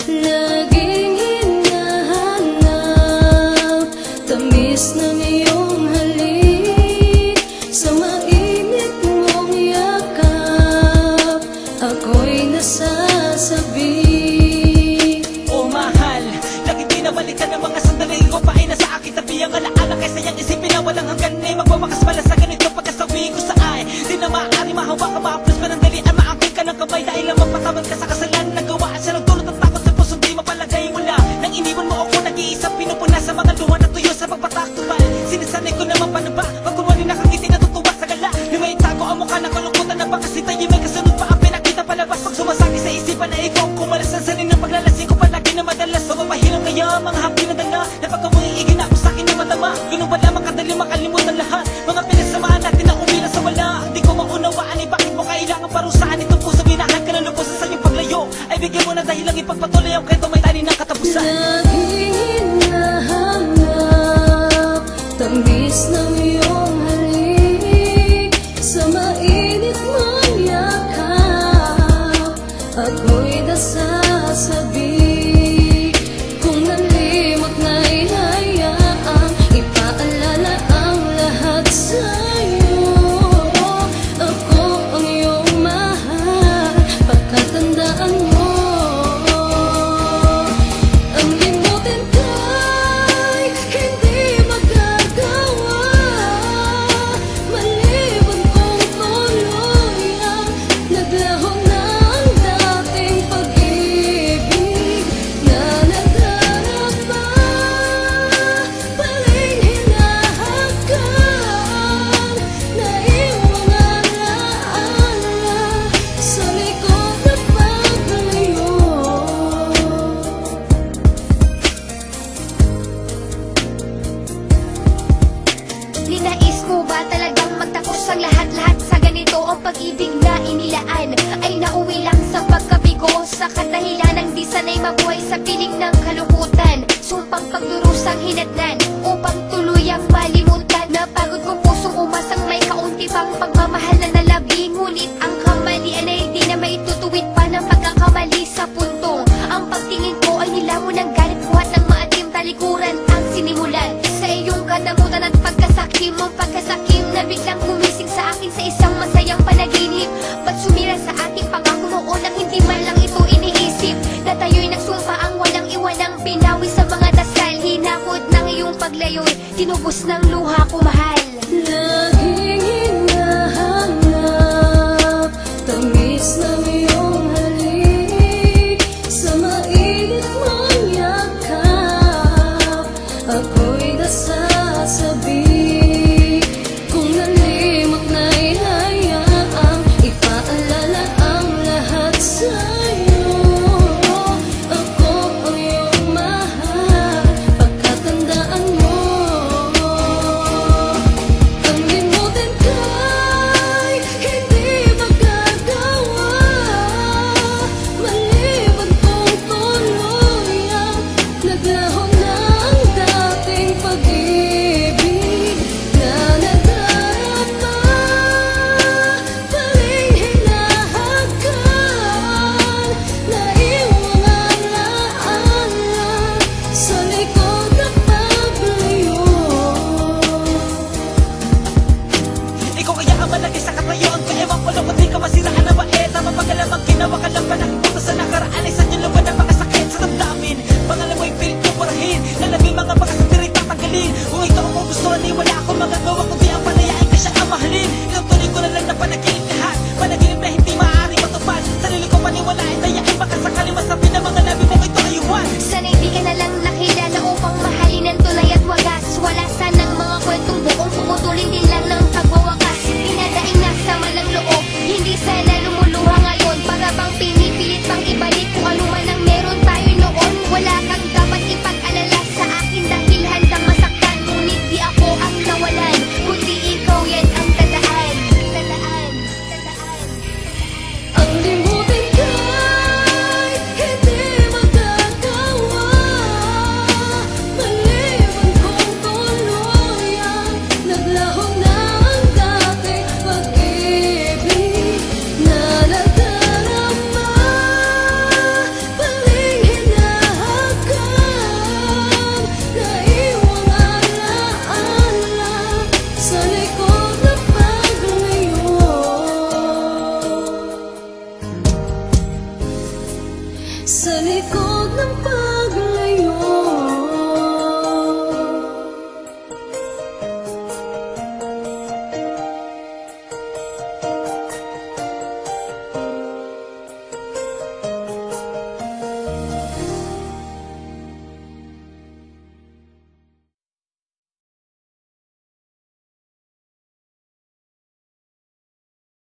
Laging hinahanap tamis ng iyong halik, sa mainit mong yakap ako'y nasasabi. Oh mahal, laging binabalikan ng mga sandali ko pa ay nasa aking tabi. Ang alaala kaysa niyang isipin na walang hanggan ay magwawakas pala sa ganito pagkasawi ko sa ay. Di na maaari mahawa ka, ma-aplos pa ng dalian, maangkin ka ng kamay dahil lang mapatawad ka sa kasalanan na gawa. Siya nagdulot ng takot sa puso, di mapalagay mula nang iniwan mo ako nag-iisa, pinupuna sa mga luha na tuyo sa pagpataktupan. Sinasanay ko naman paano ba pagkunwari nakangiti natutuwa sa gala na may tago ang mukha na kalungkutan na baka si tayo may kasunod pa ang pinakita palabas. Pag sumasagi sa isipan na ikaw kumalas ang sanin ng paglalasing ko palagi na madalas. Mapapahilang kaya mga hapdi na dala na pagkamuhiigin na ako sa akin na matama. Ganun ba lamang kadali makalimutan lahat mga pinagsamahan natin na umila sa wala. Di ko maunawaan ay bakit mo kailangan parusahan itong puso. Binahan ka ng lupusan sa iyong paglayo ay bigyan mo na dahil lang ipagpatuloy ang kwento may tani ng katapusan. Laging hinahanap tamis ng iyong halik, sa mainit mong yakap ako'y nasasabi. Kung nalimot na'y hayaang ipaalala ang lahat sa'yo. Ako ang iyong mahal, pagkatandaan mo. Ang limutin ko'y hindi magagawa, maliban kong tuloy ang naglaho ng dating pag-ibig na nadarama. Paling hinahakan na iyong alaala sa likod na paglayo. Ninais mo ba talagang magtapos ang lahat-lahat sa ganito? Ang pag-ibig na inilaan ay nauwi lang sa pagkabigo, sa kadahilan ng di sanay mabuhay sa piling ng kalungkutan. Sumpang pagdurusang hinatnan upang tuluyang malimutan. Napagod kong pusong umasang may kaunti pang pagmamahal na nalabi. Ngunit ang kamalian ay di na maitutuwid pa ng pagkakamali sa puntong ang pagtingin ko ay nilamon ng galit, buhat ng maatim talikuran ang sinimulan. Sa iyong kadamutan at pagkasakim, ang pagkasakim na biglang gumising sa akin sa isang masayang panaginip. Ba't sumira sa ating pangako noon ang hindi man lang ito iniisip, na tayo'y nagsumpa ang walang iwanang binawi sa mga dasal. Hinakot ng iyong paglayo'y tinubos ng luha ko, mahal. Laging hinahanap tamis ng iyong halik, sa mainit mong yakap ako'y nasasabi. Kung nalimot na'y hayaang ipaalala ang lahat sa'yo. Ako ang iyong mahal, pagkatandaan mo. Sa likod ng